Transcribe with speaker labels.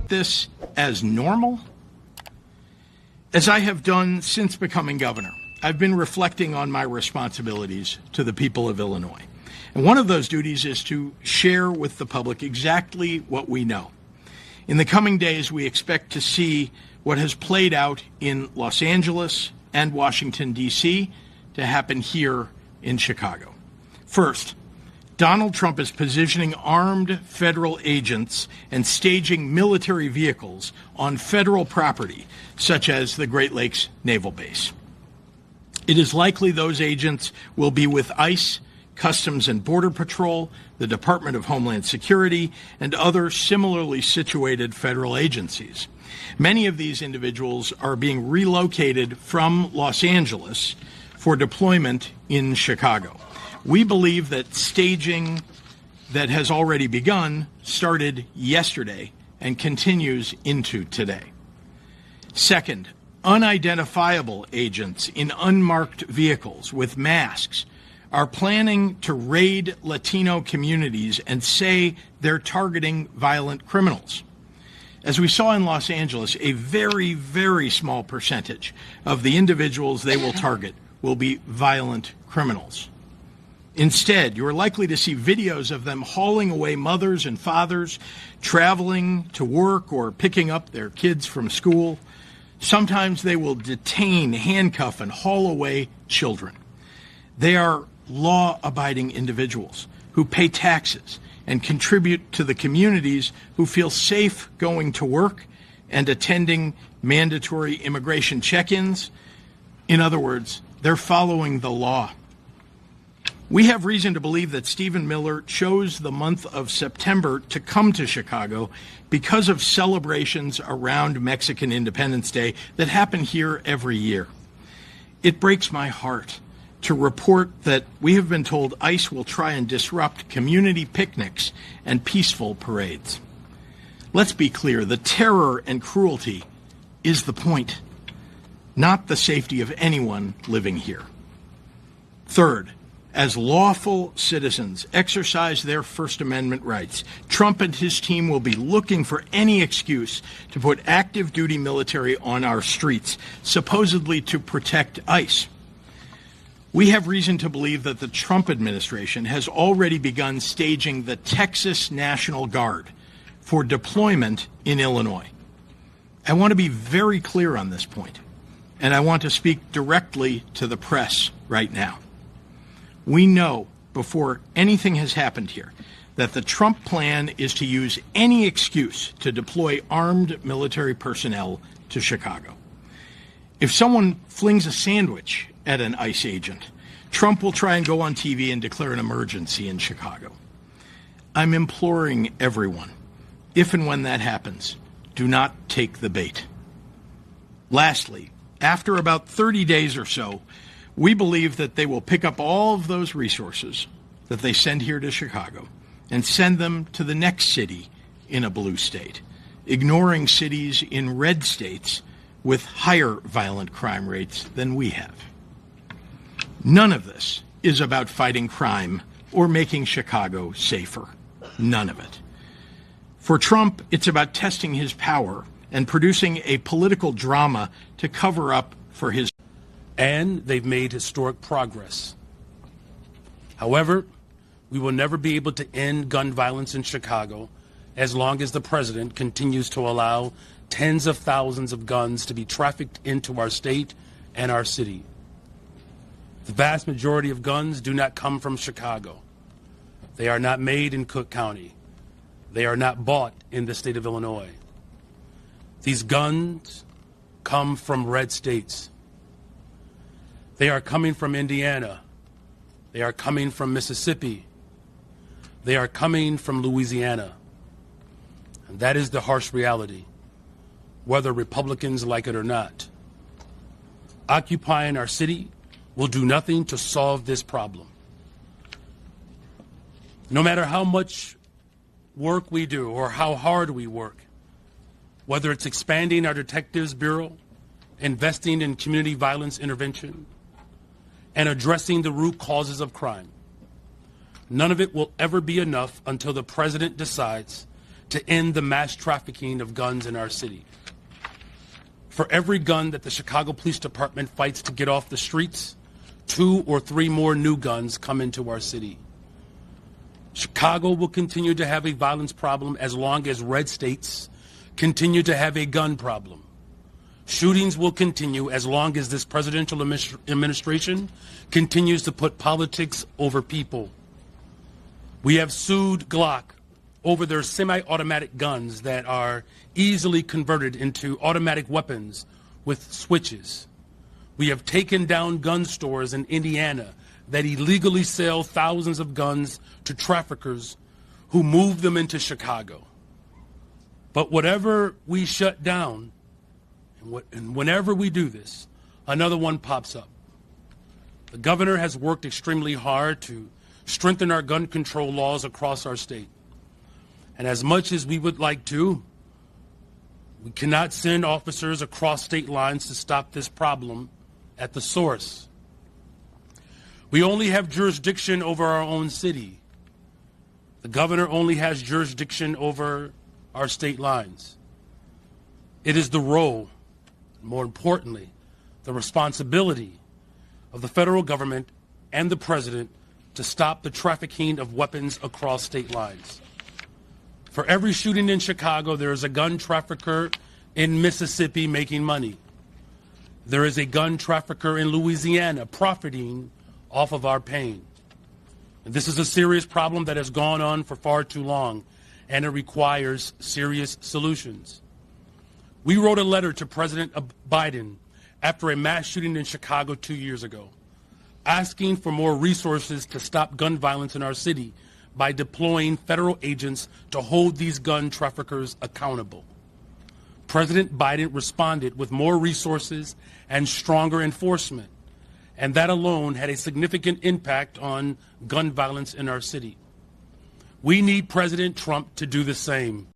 Speaker 1: This as normal? As I have done since becoming governor, I've been reflecting on my responsibilities to the people of Illinois. And one of those duties is to share with the public exactly what we know. In the coming days, we expect to see what has played out in Los Angeles and Washington, D.C. to happen here in Chicago. First, Donald Trump is positioning armed federal agents and staging military vehicles on federal property, such as the Great Lakes Naval Base. It is likely those agents will be with ICE, Customs and Border Patrol, the Department of Homeland Security, and other similarly situated federal agencies. Many of these individuals are being relocated from Los Angeles for deployment in Chicago. We believe that staging that has already begun started yesterday and continues into today. Second, unidentifiable agents in unmarked vehicles with masks are planning to raid Latino communities and say they're targeting violent criminals. As we saw in Los Angeles, a very, very small percentage of the individuals they will target will be violent criminals. Instead, you are likely to see videos of them hauling away mothers and fathers, traveling to work or picking up their kids from school. Sometimes they will detain, handcuff, and haul away children. They are law-abiding individuals who pay taxes and contribute to the communities who feel safe going to work and attending mandatory immigration check-ins. In other words, they're following the law. We have reason to believe that Stephen Miller chose the month of September to come to Chicago because of celebrations around Mexican Independence Day that happen here every year. It breaks my heart to report that we have been told ICE will try and disrupt community picnics and peaceful parades. Let's be clear, the terror and cruelty is the point, not the safety of anyone living here. Third, as lawful citizens exercise their First Amendment rights, Trump and his team will be looking for any excuse to put active duty military on our streets, supposedly to protect ICE. We have reason to believe that the Trump administration has already begun staging the Texas National Guard for deployment in Illinois. I want to be very clear on this point, and I want to speak directly to the press right now. We know before anything has happened here that the Trump plan is to use any excuse to deploy armed military personnel to Chicago. If someone flings a sandwich at an ICE agent, Trump will try and go on TV and declare an emergency in Chicago. I'm imploring everyone, if and when that happens, do not take the bait. Lastly, after about 30 days or so, we believe that they will pick up all of those resources that they send here to Chicago and send them to the next city in a blue state, ignoring cities in red states with higher violent crime rates than we have. None of this is about fighting crime or making Chicago safer. None of it. For Trump, it's about testing his power and producing a political drama to cover up for his.
Speaker 2: And they've made historic progress. However, we will never be able to end gun violence in Chicago as long as the president continues to allow tens of thousands of guns to be trafficked into our state and our city. The vast majority of guns do not come from Chicago. They are not made in Cook County. They are not bought in the state of Illinois. These guns come from red states. They are coming from Indiana. They are coming from Mississippi. They are coming from Louisiana. And that is the harsh reality, whether Republicans like it or not. Occupying our city will do nothing to solve this problem. No matter how much work we do or how hard we work, whether it's expanding our Detectives Bureau, investing in community violence intervention, and addressing the root causes of crime, None of it will ever be enough until the president decides to end the mass trafficking of guns in our city. For every gun that the Chicago Police Department fights to get off the streets, 2 or 3 more new guns come into our city. Chicago will continue to have a violence problem as long as red states continue to have a gun problem. Shootings will continue as long as this presidential administration continues to put politics over people. We have sued Glock over their semi-automatic guns that are easily converted into automatic weapons with switches. We have taken down gun stores in Indiana that illegally sell thousands of guns to traffickers who move them into Chicago. But whatever we shut down, and whenever we do this, another one pops up. The governor has worked extremely hard to strengthen our gun control laws across our state. And as much as we would like to, we cannot send officers across state lines to stop this problem at the source. We only have jurisdiction over our own city. The governor only has jurisdiction over our state lines. It is the role, more importantly, the responsibility of the federal government and the president to stop the trafficking of weapons across state lines. For every shooting in Chicago, there is a gun trafficker in Mississippi making money. There is a gun trafficker in Louisiana profiting off of our pain. And this is a serious problem that has gone on for far too long, and it requires serious solutions. We wrote a letter to President Biden after a mass shooting in Chicago 2 years ago, asking for more resources to stop gun violence in our city by deploying federal agents to hold these gun traffickers accountable. President Biden responded with more resources and stronger enforcement, and that alone had a significant impact on gun violence in our city. We need President Trump to do the same.